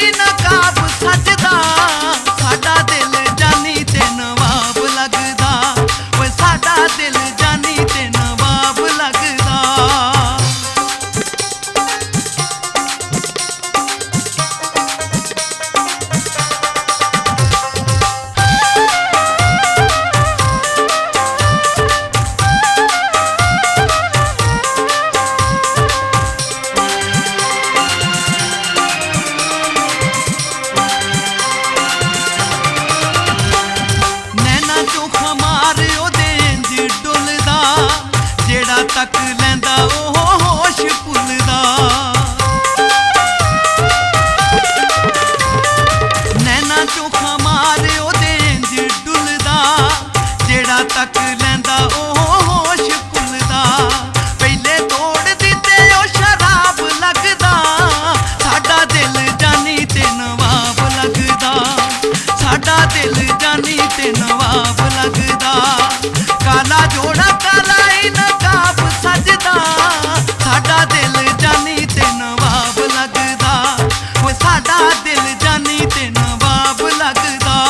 ही नकाब सजदा साडा दिल जानी ते नवाब लगदा ओए साडा दिल जानी ते नवाब लगदा। तक लैंदा ओह होश भुलदा नैना चोखा मारे ओदे इंज डुलदा जेड़ा तक लैंदा ओह होश भुलदा। पहले तोड़ दिते ओ शराब लगदा साडा दिल जानी ते नवाब लगदा साडा दिल जानी ते नवाब लगदा। काला जोड़ा काला ही नकाब सजदा साडा दिल जानी ते नवाब लगदा ओए साडा दिल जानी ते नवाब लगदा।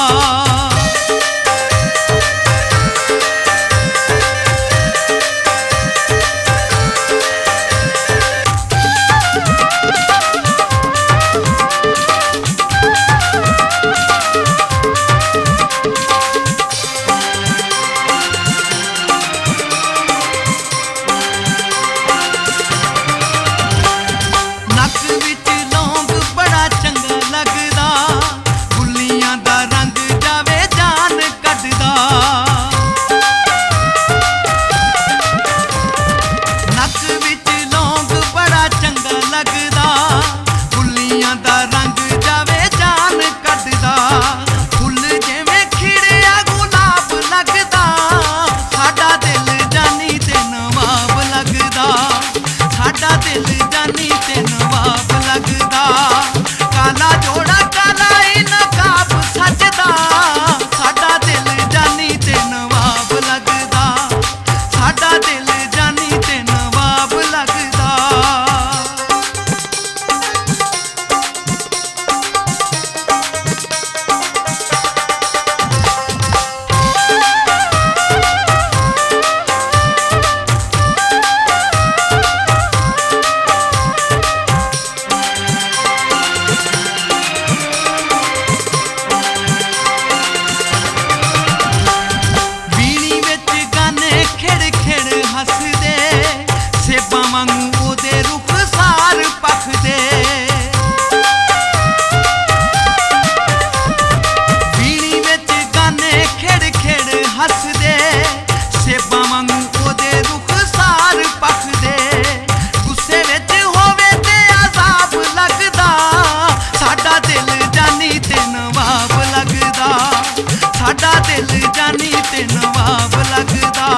साडा दिल जानी ते नवाब लगदा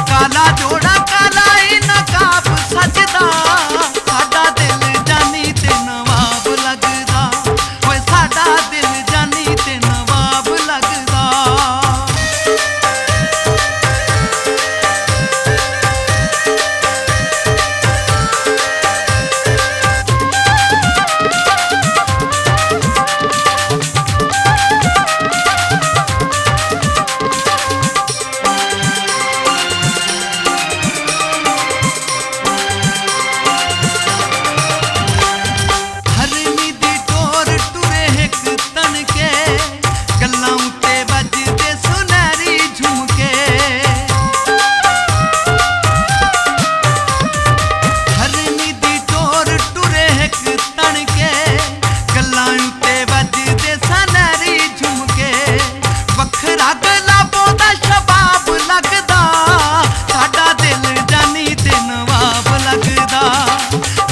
काला जोड़ा काला ही नकाब सजदा साडा दिल जानी ते नवाब लगदा ओए साडा दिल जानी ते नवाब लगदा।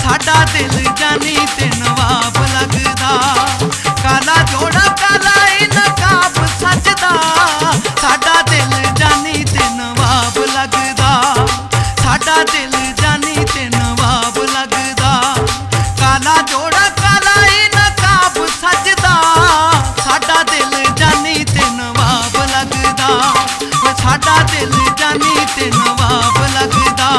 साडा दिल जानी ते नवाब लगदा काला जोड़ा काला ही नकाब सजदा साडा दिल जानी ते नवाब लगदा साडा दिल जानी ते नवाब लगदा काला जोड़ा काला ही नकाब सजदा साडा दिल जानी ते नवाब लगदा साडा दिल जानी ते नवाब लगदा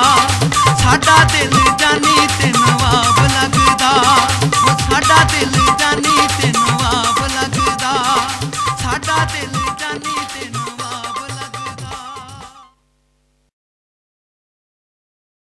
साडा दिल जानी ते नवाब लगदा साडा दिल